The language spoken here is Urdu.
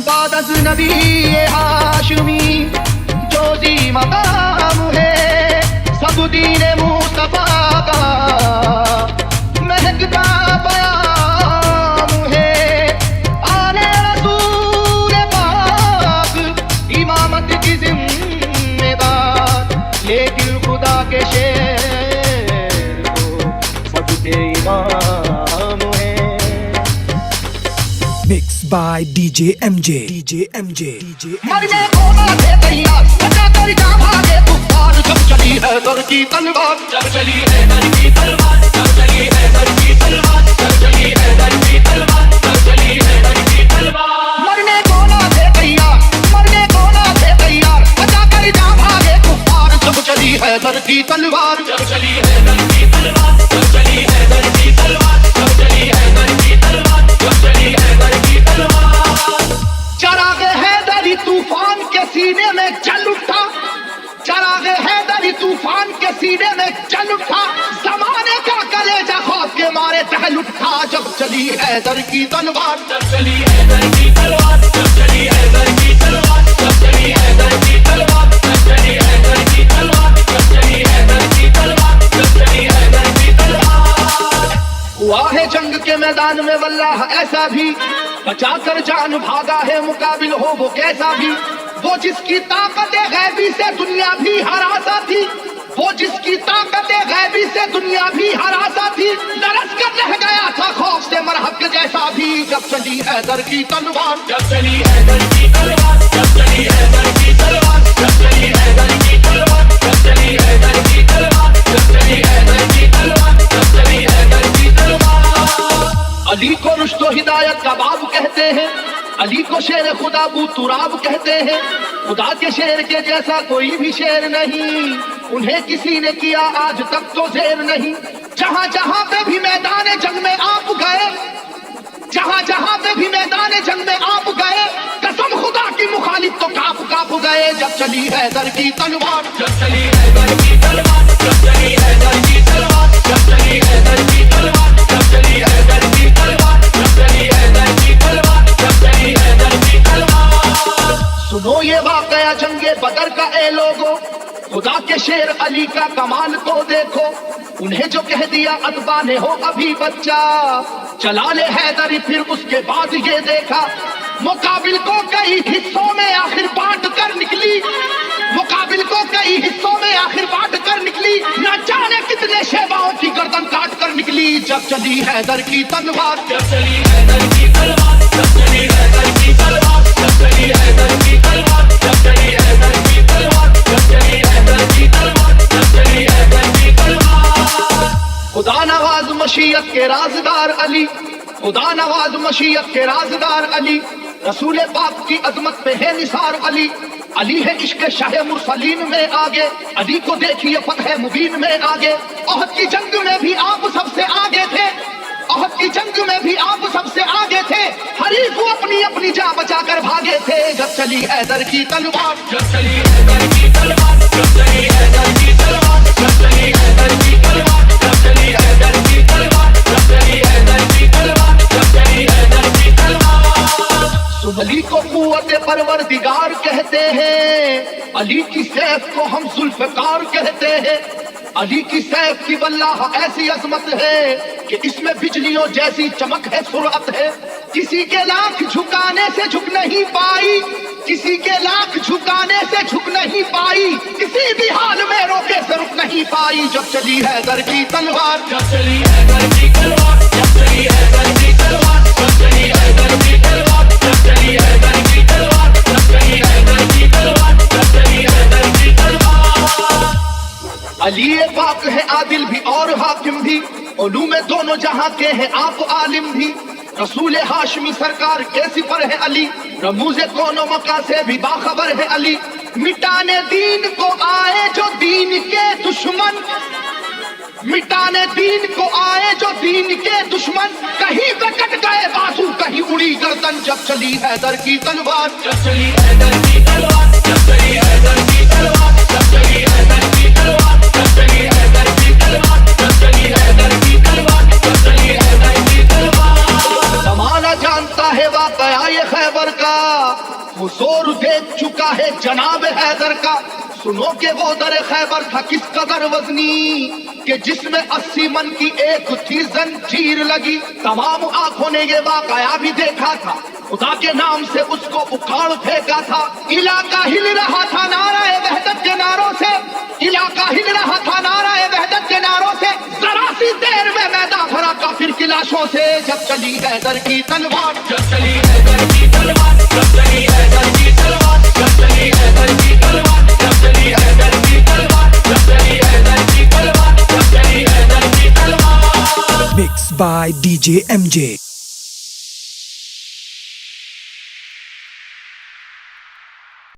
بعد از نبی ہاشمی جو زی مقام ہے سب دین مصطفیٰ کا مہکتا پیام ہے آل رسول پاک امامت کی ذمہ دار لیکن خدا کے شعر کو سب کے امام ہے. Mixed by DJ MJ. مرنے کو نہ تھے تیار بچا کر جا بھاگے کفار جب چلی ہے در کی تلوار جب چلی ہے در کی تلوار جب چلی ہے در کی تلوار جب چلی ہے در کی تلوار جب چلی ہے در کی تلوار مرنے کو نہ تھے تیار مرنے کو نہ تھے تیار بچا کر جا بھاگے کفار جب چلی ہے در کی تلوار جب چلی ہے در کی تلوار جب چلی ہے در کی تلوار جب چلی ہے در کی تلوار جب چلی ہے در کی تلوار. چراغ حیدری طوفان کے سینے میں جل اٹھا چراغ حیدری طوفان کے سینے میں جل اٹھا زمانے کا کلیجہ خوف کے مارے دہل اٹھا جب چلی حیدر کی تلوار جب چلی حیدر کی تلوار جب چلی حیدر کی تلوار جب چلی حیدر کی تلوار جب چلی حیدر کی تلوار جب چلی حیدر کی تلوار جب چلی حیدر کی تلوار. ہوا ہے جنگ کے میدان میں واللہ ایسا بھی بچا کر جان بھاگا ہے مقابل ہو وہ کیسا بھی وہ جس کی طاقت غیبی سے دنیا بھی ہراسا تھی وہ جس کی طاقت غیبی سے دنیا بھی ہراسا تھی لرز کر رہ گیا تھا خوف سے مرہق جیسا بھی جب چلی حیدر کی تلوار جب چلی حیدر کی تلوار جب چلی حیدر کی تلوار جب چلی حیدر کی تلوار جب چلی حیدر کی تلوار جب چلی حیدر کی تلوار جب چلی حیدر کی تلوار. علی کو رشد و ہدایت کا باب کہتے ہیں علی کو شیر خدا بو تراب کہتے ہیں خدا کے شیر کے جیسا کوئی بھی شیر نہیں انہیں کسی نے کیا آج تک تو زیر نہیں. جہاں جہاں پہ بھی میدان جنگ میں آپ گئے جہاں جہاں پہ بھی میدان جنگ میں آپ گئے قسم خدا کی مخالف تو کاپ کاپ گئے جب چلی حیدر کی تلوار جب چلی حیدر کی تلوار جب چلی حیدر کی تلوار جب چلی حیدر کی تلوار جب چلی حیدر کی تلوار جب چلی حیدر کی تلوار جب چلی حیدر کی تلوار. سنو یہ واقعہ جنگ بدر کا اے لوگو خدا کے شیر علی کا کمال تو دیکھو انہیں جو کہہ دیا اتباع نے ہو ابھی بچہ چلا لے حیدری پھر اس کے بعد یہ دیکھا مقابل کو کئی حصوں میں آخر بانٹ کر نکلی مقابل کو کئی حصوں میں آخر بانٹ کر نکلی نہ جانے کتنے شیباؤں کی گردن کاٹ کر نکلی جب چلی حیدر کی تلوار جب چلی حیدر کی تلوار جب چلی حیدر کی تلوار جب چلی حیدر کی تلوار جب چلی حیدر کی تلوار جب چلی حیدر کی تلوار جب چلی حیدر کی تلوار. خدا نواز مشیت کے رازدار علی خدا نواز مشیت کے رازدار علی رسول پاک کی عظمت پہ ہے نثار علی علی ہے عشق شاہ مرسلین میں آگے علی کو دیکھیے فتح مبین میں آگے احد کی جنگ میں بھی آپ سب سے آگے تھے احد کی جنگ میں بھی آپ سب سے آگے تھے حریف کو اپنی اپنی جان بچا کر بھاگے تھے جب چلی حیدر کی تلوار جب چلی حیدر کی تلوار جب چلی حیدر کی تلوار جب چلی حیدر کی تلوار جب چلی حیدر کی تلوار جب چلی حیدر کی تلوار جب چلی حیدر کی تلوار. علی کو قوت پروردگار کہتے ہیں علی کی سیف کو ہم ذوالفقار کہتے ہیں علی کی سیف کی واللہ ایسی عظمت ہے کہ اس میں بجلیوں جیسی چمک ہے سرعت ہے کسی کے لاکھ جھکانے سے جھک نہیں پائی کسی کے لاکھ جھکانے سے جھک نہیں پائی کسی بھی حال میں روکے سے رک نہیں پائی جب چلی حیدر کی تلوار جب چلی حیدر کی تلوار جب چلی حیدر کی تلوار جب چلی حیدر کی تلوار جب چلی حیدر کی تلوار جب چلی حیدر کی تلوار جب چلی حیدر کی تلوار. علی پاک ہے عادل بھی اور حاکم بھی علوم دونوں جہاں کے ہیں آپ عالم بھی رسول ہاشمی سرکار کے سپر ہے علی رموز کون و مکہ سے بھی باخبر ہے علی مٹانے دین کو آئے جو دین کے دشمن مٹانے دین کو آئے جو دین کے دشمن کہیں پہ کٹ گئے بازو کہیں اڑی گردن جب چلی حیدر کی تلوار جب چلی حیدر کی تلوار جب چلی حیدر کی تلوار جب چلی حیدر کی تلوار جب چلی حیدر کی تلوار سنو کہ وہ در خیبر تھا کس قدر وزنی کہ جس میں 80 من کی ایک تھی زنجیر لگی. تمام آنکھوں نے یہ واقعہ بھی دیکھا تھا. خدا کے نام سے اس کو اکھاڑ پھینکا تھا. علاقہ ہل رہا تھا نعرہ وحدت کے نعروں سے. علاقہ ہل رہا تھا نعرہ وحدت کے نعروں سے. ذرا سی دیر میں میدان بھرا کافر کی لاشوں سے. جب چلی حیدر کی تلوار, جب چلی حیدر کی تلوار, جب چلی حیدر کی تلوار, جب چلی حیدر کی تلوار, جب چلی حیدر کی تلوار, جب چلی حیدر کی تلوار, جب چلی حیدر کی تلوار. Mixed by DJ MJ.